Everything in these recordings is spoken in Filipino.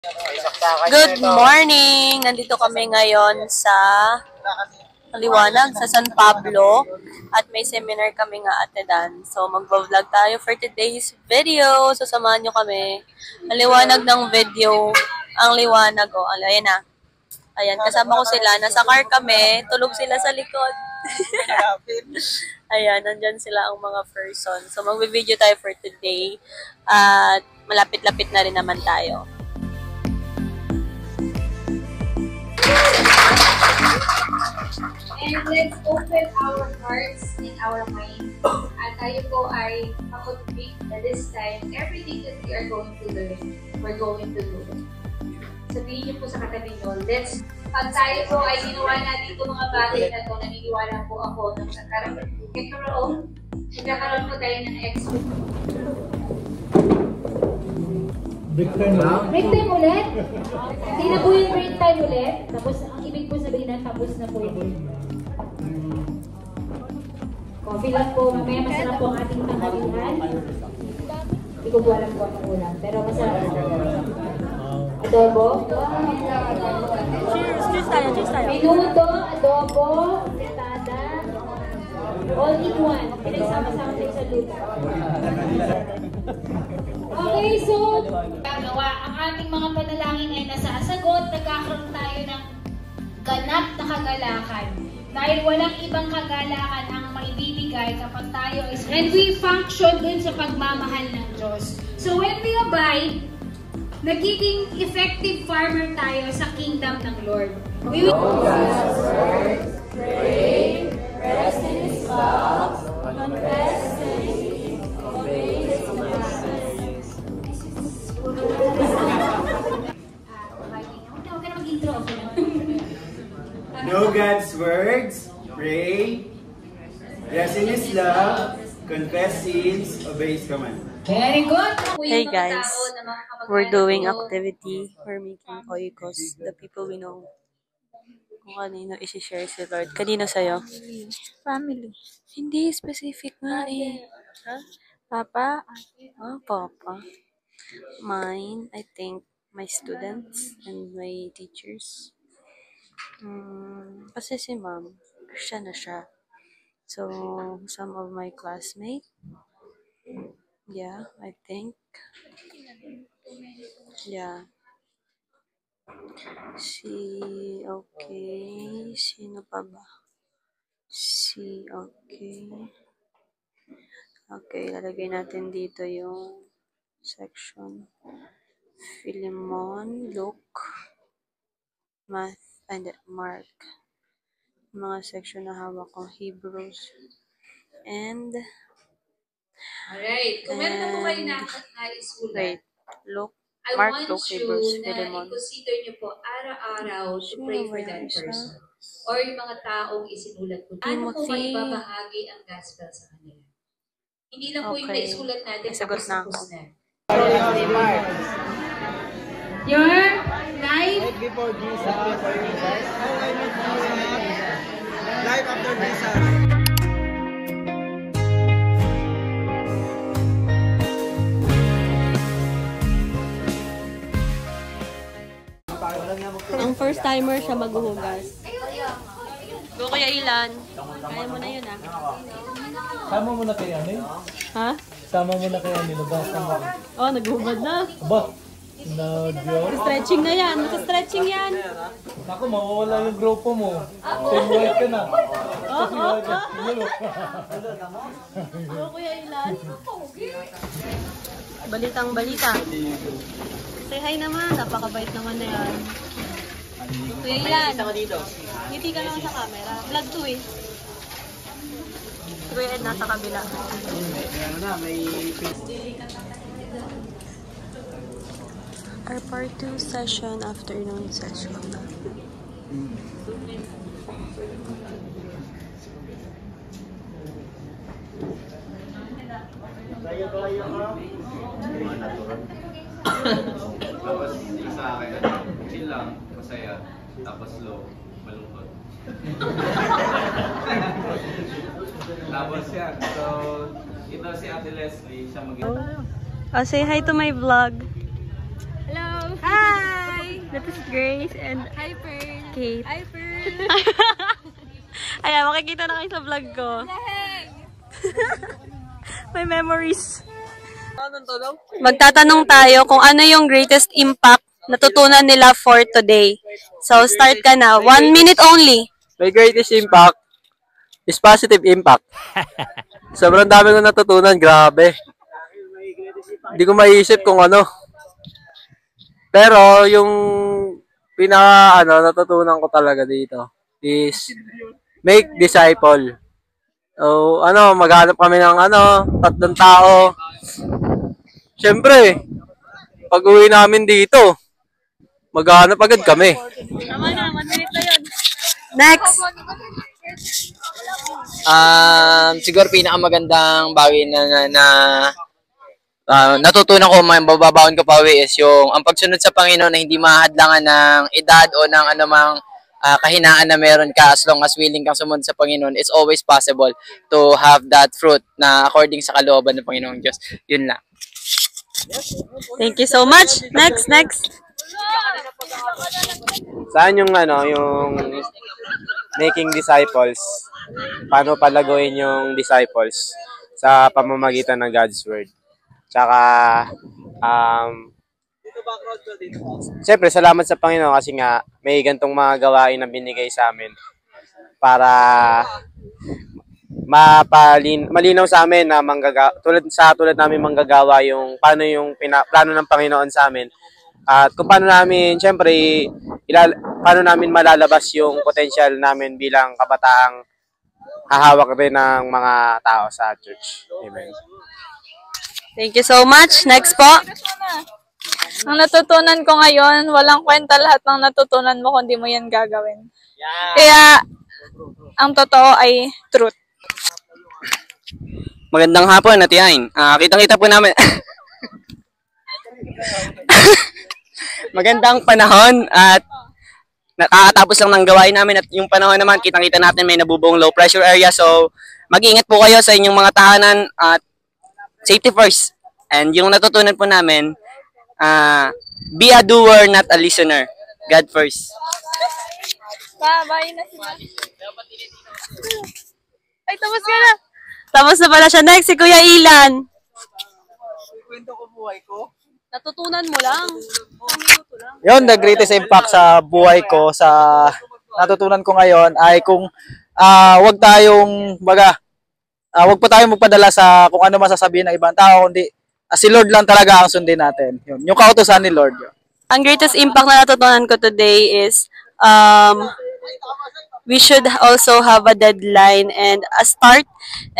Good morning! Nandito kami ngayon sa Liwanag, sa San Pablo. At may seminar kami nga attendan. So, mag-vlog tayo for today's video. So, samahan nyo kami. Ang liwanag ng video. Ang liwanag, oh. Ayan na. Ayan, kasama ko sila. Nasa car kami. Tulog sila sa likod. Ayan, nandyan sila ang mga person. So, mag-video tayo for today. At malapit-lapit na rin naman tayo. And let's open our hearts and our mind. At tayo po ay mag-convict na this time, everything that we are going to learn, we're going to do it. Sabihin niyo po sa katabi niyo, pag tayo po ay ginawa natin itong mga bagay na ito, naniniwala po ako na magkakaroon po tayo ng expert. Break time ulit? Break time ulit? Hindi na po yung break time ulit. Tapos ang ibig po sabihin na tapos na po yun. Coffee lang po. Mamaya masarap po ang ating tanghalian. Hindi ko po alam po ang ulam. Pero masarap po. Adobo. Cheers tayo, cheers tayo. Minuto, adobo, fritada. All in one. Pinagsama-sama tayo sa luto. Okay, so ang ating mga panalangin ay nasasagot. Nagkakaroon tayo ng ganap na kagalakan. Dahil walang ibang kagalakan ang maibibigay kapag tayo is and we function dun sa pagmamahal ng Diyos. So when we abide, nagiging effective farmer tayo sa kingdom ng Lord. We will pray, rest in His love, confess sin, obey His commandments. Huwag ka na mag-intro. Know God's words, pray, rest in His love, confess sins, obey His command. Very good! Hey guys, we're doing activity. We're making oikos. The people we know. Kung kanino isi-share si Lord. Kanino sa'yo? Family. Hindi specific nga eh. Huh? Papa. Oh, Papa. Mine, I think, my students and my teachers. Kasi si Ma'am, Christian na siya. So, some of my classmates. Yeah, I think. Yeah. Okay. Sino pa ba? Okay. Okay, lalagay natin dito yung section. Philemon, Luke, Math, and Mark. Mga section na hawak ko. Hebrews. And Alright, kung meron po kayo naisulat, wait, Luke, I Mark, want Luke, you Hebrews, na Philemon. i-consider nyo po araw-araw to pray for that person. Or yung mga taong isinulat po. Ano po Timothy. maibabahagi ang gospel sa kanila? Hindi lang po yung Okay. naisulat natin, Sagot tapos na tapos ako. na. Your life Before Jesus, life after Jesus. Ang first timer siya maghuhugas. Go Kuya Ilan. Kaya mo na yun ah. Sama mo na kay Ani? Ha? Sama mo na kay Ani, lubasan mo. Oh, naghubad na. Aba, nag-yun. Stretching na yan. Stretching yan. Ako, mawawala yung grupo mo. Teamwork ka na. Go Kuya Ilan. Balitang balita. Say hi naman. Napakabait naman na yan. Kuya Ilan. Ngiti ka naman sa camera. Vlog to eh. Kuya Ed nasa kabila. Our part 2 session, afternoon session. Tapos sa akin, chill lang, masaya, tapos slow, malungkot. Tapos yan, so ito si Ate Leslie, siya Oh, say hi to my vlog. Hello! Hi! That is Grace and Hi, Pearl. Kate. Hi, Pearl. Ayan, makikita na kayo sa vlog ko. May memories. Magtatanong tayo kung ano yung greatest impact natutunan nila for today. So, start ka na. 1 minute only. My greatest impact is positive impact. Sobrang dami ko natutunan, grabe. Hindi ko maiisip kung ano. Pero yung natutunan ko talaga dito is make disciple. So, maghanap kami ng 3 tao. Siyempre, pag uwi namin dito, maghanap agad kami. Tama na, 1 minute na yun. Next. Siguro pinakamagandang bagay na natutunan ko, mababaon ko pa uwi is yung ang pagsunod sa Panginoon na hindi mahadlangan ng edad o ng anumang kahinaan na meron ka. As long as willing kang sumunod sa Panginoon, it's always possible to have that fruit na according sa kalooban ng Panginoong Diyos. Yun lang. Thank you so much. Next. Saan yung making disciples? Paano palaguin yung disciples sa pamamagitan ng God's Word? Tsaka, siyempre, salamat sa Panginoon kasi nga may gantong mga gawain na binigay sa amin para malinaw sa amin na tulad namin manggagawa yung paano yung plano ng Panginoon sa amin. At kung paano namin, siyempre, paano namin malalabas yung potential namin bilang kabataang hahawak rin ng mga tao sa church. Amen. Thank you so much. Next po. Ang natutunan ko ngayon, walang kwenta lahat ng natutunan mo kung di mo yan gagawin. Kaya, ang totoo ay truth. Magandang hapon, Atiyain. Kitang-kita po namin. Magandang panahon at nakakatapos lang ng gawain namin at yung panahon naman, kitang-kita natin may nabubuong low pressure area. So, mag-ingat po kayo sa inyong mga tahanan at safety first. And yung natutunan po namin, be a doer, not a listener. God first. Bye na sila. Ay, tapos ka na. Tapos na pala siya. Next, si Kuya Ilan. Kwento ko buhay ko. Natutunan mo lang. Yun, the greatest impact sa buhay ko, sa natutunan ko ngayon ay kung wag po tayong magpadala sa kung ano masasabihin ng ibang tao, kundi si Lord lang talaga ang sundin natin. Yun, yung kautusan ni Lord. Yun. Ang greatest impact na natutunan ko today is we should also have a deadline and a start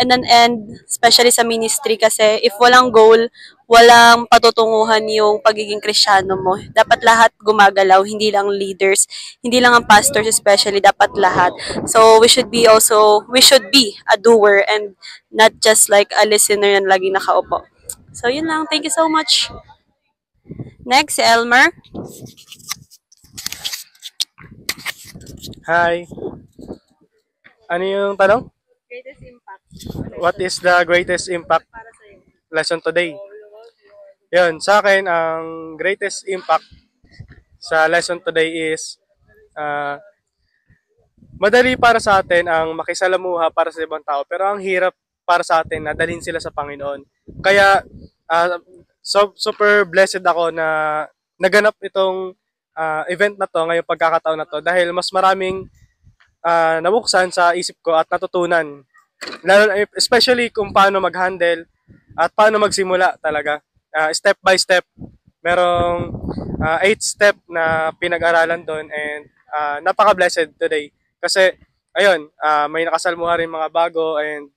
and an end, especially sa ministry kasi if walang goal, walang patutunguhan yung pagiging Kristiyano mo. Dapat lahat gumagalaw, hindi lang leaders, hindi lang ang pastors especially, dapat lahat. So we should be a doer and not just like a listener na lagi nakaupo. So yun lang, thank you so much. Next, si Elmer. Hi. Ano yung tanong? Greatest impact. What is the greatest impact lesson today? Yun, sa akin, ang greatest impact sa lesson today is madali para sa atin ang makisalamuha para sa ibang tao, pero ang hirap para sa atin na dalhin sila sa Panginoon. Kaya, super blessed ako na naganap itong event na to, ngayong pagkakataon na to, dahil mas maraming nabuksan sa isip ko at natutunan. Especially kung paano mag-handle at paano magsimula talaga. Step by step. Merong 8 step na pinag-aralan doon and napaka-blessed today. Kasi, ayun, may nakasalmuha rin mga bago and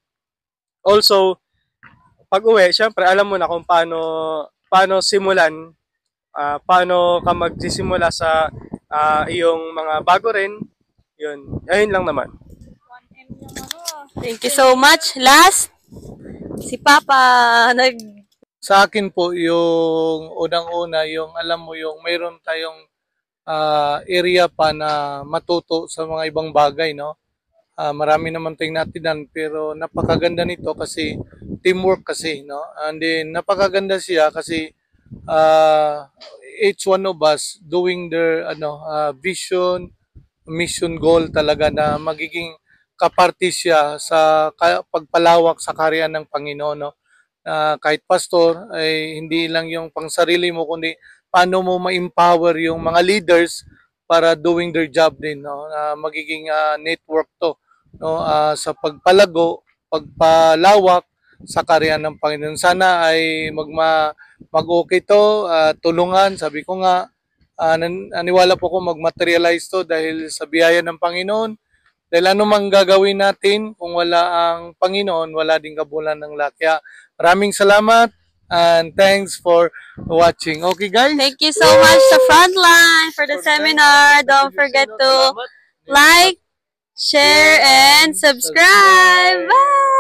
also, pag-uwi, syempre, alam mo na kung paano simulan, paano ka magsisimula sa iyong mga bago rin. Yun. Ayun lang naman. Thank you so much. Last, si Papa. Sa akin po, yung unang-una, yung alam mo yung mayroon tayong area pa na matuto sa mga ibang bagay, no? Marami naman tayong natinan, pero napakaganda nito kasi teamwork kasi, no? And then, napakaganda siya kasi each one of us doing their vision, mission, goal talaga na magiging kaparti siya sa pagpalawak sa karya ng Panginoon, no? Kahit pastor ay hindi lang yung pangsarili mo kundi paano mo ma-empower yung mga leaders para doing their job din, no? Magiging network to, no? Sa pagpalago, pagpalawak sa karya ng Panginoon. Sana ay mag-okay to, tulungan, sabi ko nga, naniwala po ko mag-materialize to dahil sa biyaya ng Panginoon. Dahil ano mang gagawin natin, kung wala ang Panginoon, wala din kabulan ng lahat. Kaya maraming salamat and thanks for watching. Okay guys? Thank you so much sa Frontline for the seminar. Don't forget to like, share, and subscribe. Bye!